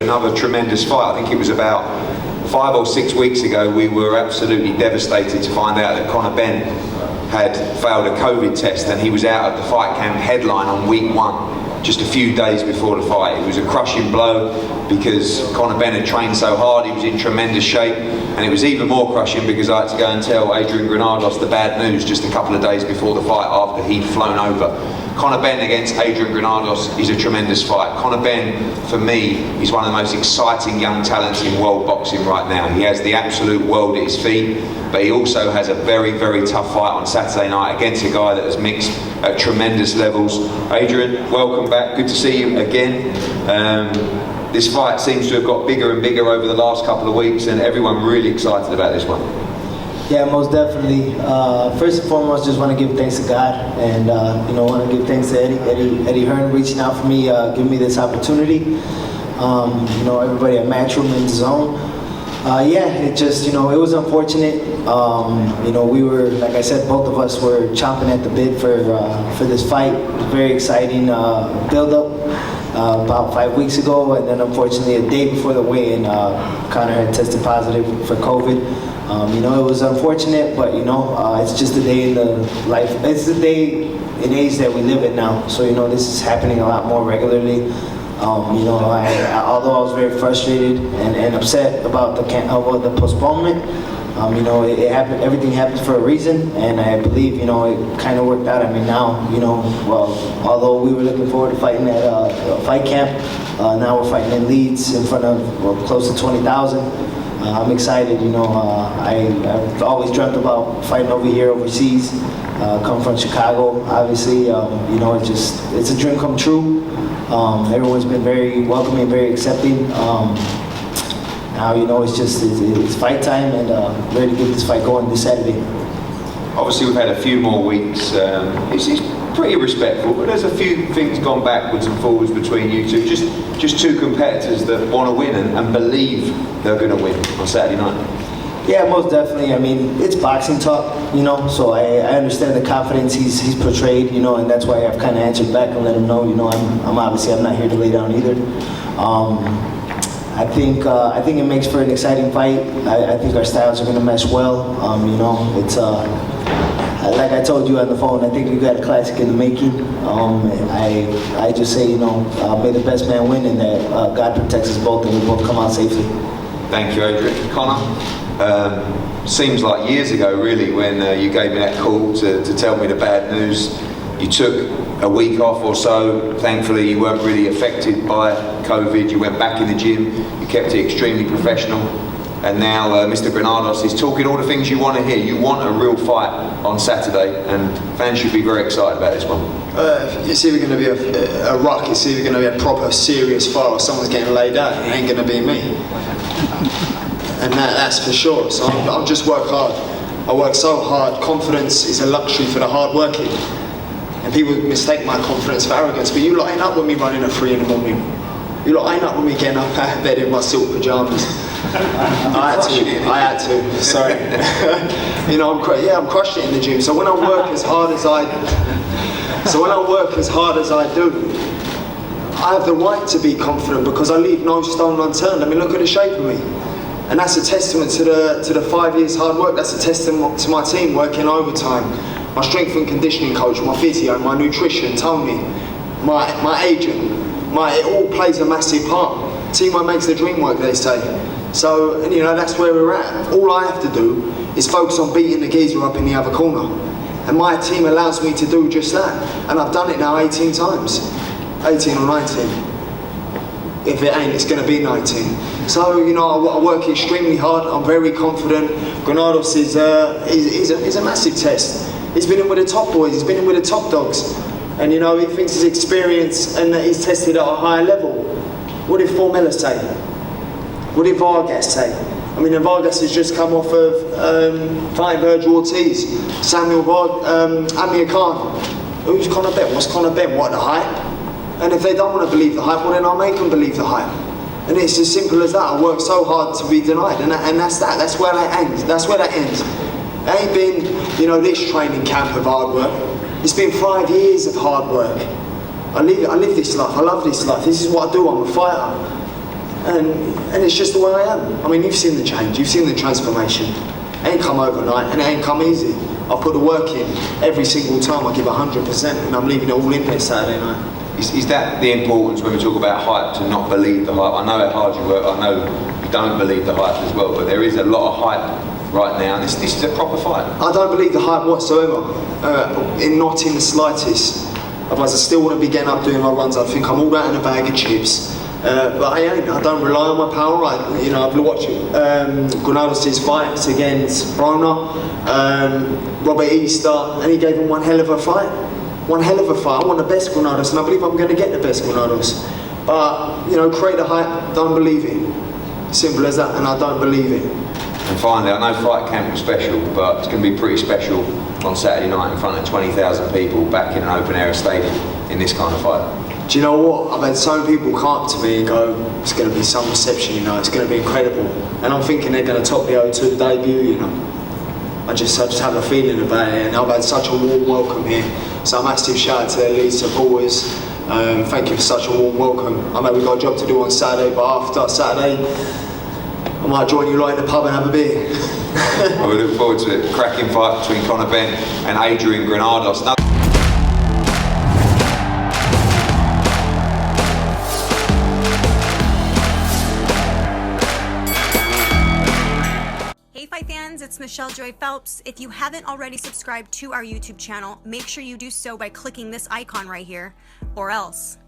another tremendous fight. I think it was about 5 or 6 weeks ago, we were absolutely devastated to find out that Conor Benn had failed a COVID test and he was out at the fight camp headline on week 1, just a few days before the fight. It was a crushing blow because Conor Benn had trained so hard, he was in tremendous shape, and it was even more crushing because I had to go and tell Adrian Granados the bad news just a couple of days before the fight after he'd flown over. Conor Benn against Adrian Granados is a tremendous fight. Conor Benn, for me, is one of the most exciting young talents in world boxing right now. He has the absolute world at his feet, but he also has a very, very tough fight on Saturday night against a guy that has mixed at tremendous levels. Adrian, welcome back. Good to see you again. This fight seems to have got bigger and bigger over the last couple of weeks, and everyone really excited about this one. Yeah, most definitely. First and foremost, just want to give thanks to God, and want to give thanks to Eddie Hearn reaching out for me, giving me this opportunity. Everybody at Matchroom and Zone. It just, it was unfortunate. We were, like I said, both of us were chomping at the bit for this fight. It was very exciting build-up about 5 weeks ago, and then unfortunately a day before the weigh-in, Conor had tested positive for COVID. It was unfortunate, but it's just a day in the life. It's the day and age that we live in now. So this is happening a lot more regularly. Although I was very frustrated and upset about the postponement, it happened. Everything happens for a reason, and I believe it kind of worked out. I mean, now although we were looking forward to fighting at a fight camp, now we're fighting in Leeds in front of close to 20,000. I'm excited. I've always dreamt about fighting over here overseas. Come from Chicago, obviously. It's a dream come true. Everyone's been very welcoming, very accepting. Now it's fight time, and ready to get this fight going this Saturday. Obviously, we've had a few more weeks. It's pretty respectful, but there's a few things gone backwards and forwards between you two. Just two competitors that want to win and believe they're going to win on Saturday night. Yeah, most definitely. I mean, it's boxing talk, so I understand the confidence he's portrayed, and that's why I've kind of answered back and let him know, I'm obviously I'm not here to lay down either. I think it makes for an exciting fight. I think our styles are going to mesh well. It's like I told you on the phone, I think we've got a classic in the making. I just say, may the best man win, and that God protects us both, and we both come out safely. Thank you, Adrian. Conor, seems like years ago, really, when you gave me that call to tell me the bad news. You took a week off or so. Thankfully, you weren't really affected by COVID. You went back in the gym. You kept it extremely professiontal. And now Mr. Granados is talking all the things you want to hear. You want a real fight on Saturday, and fans should be very excited about this one. It's either going to be a ruck, it's either going to be a proper serious fight, or someone's getting laid out. It ain't going to be me. And that's for sure. So I'll just work hard. I work so hard. Confidence is a luxury for the hard working. And people mistake my confidence for arrogance, but you lot ain't up with me running at 3 in the morning. You lot ain't up with me getting up out of bed in my silk pajamas. I had to. Sorry. I'm crushing it in the gym. So when I work as hard as I do, I have the right to be confident because I leave no stone unturned. I mean, look at the shape of me. And that's a testament to the 5 years hard work. That's a testament to my team working overtime. My strength and conditioning coach, my physio, my nutrition, Tony, my agent. It all plays a massive part. Teamwork makes the dream work, they say. So, that's where we're at. All I have to do is focus on beating the geezer up in the other corner. And my team allows me to do just that. And I've done it now 18 times. 18 or 19. If it ain't, it's going to be 19. So, I work extremely hard. I'm very confident. Granados is a massive test. He's been in with the top boys. He's been in with the top dogs. And, he thinks his experience and that he's tested at a higher level. What did Formella say? What did Vargas say? I mean, Vargas has just come off of fighting Virgil Ortiz, Amir Khan. Who's Conor Benn? What's Conor Benn? What, the hype? And if they don't want to believe the hype, well then I'll make them believe the hype. And it's as simple as that. I work so hard to be denied, and that's that. That's where that ends. That's where that ends. It ain't been, this training camp of hard work. It's been 5 years of hard work. I live this life. I love this life. This is what I do. I'm a fighter. and it's just the way I am. I mean, you've seen the change, you've seen the transformation. It ain't come overnight, and it ain't come easy. I put the work in every single time. I give 100%, and I'm leaving it all in there Saturday night. Is that the importance when we talk about hype, to not believe the hype? I know how hard you work, I know you don't believe the hype as well, but there is a lot of hype right now, and this is a proper fight. I don't believe the hype whatsoever, not in the slightest. Otherwise I still want to be getting up doing my runs. I think I'm all that in a bag of chips. But I ain't. I don't rely on my power. I've watched Granados' fights against Broner, Robert Easter, and he gave him one hell of a fight. One hell of a fight. I want the best Granados, and I believe I'm going to get the best Granados. But, create a hype, don't believe it. Simple as that, and I don't believe it. And finally, I know fight camp was special, but it's going to be pretty special on Saturday night in front of 20,000 people back in an open-air stadium in this kind of fight. Do you know what? I've had so many people come up to me and go, it's going to be some reception, it's going to be incredible. And I'm thinking they're going to top the O2 debut, I just have a feeling about it, and I've had such a warm welcome here. So a massive shout out to their lead supporters. Thank you for such a warm welcome. I know we've got a job to do on Saturday, but after Saturday, I might join you lot in the pub and have a beer. We look forward to it. Cracking fight between Conor Benn and Adrian Granados. Hey Fight fans, it's Michelle Joy Phelps. If you haven't already subscribed to our YouTube channel, make sure you do so by clicking this icon right here, or else.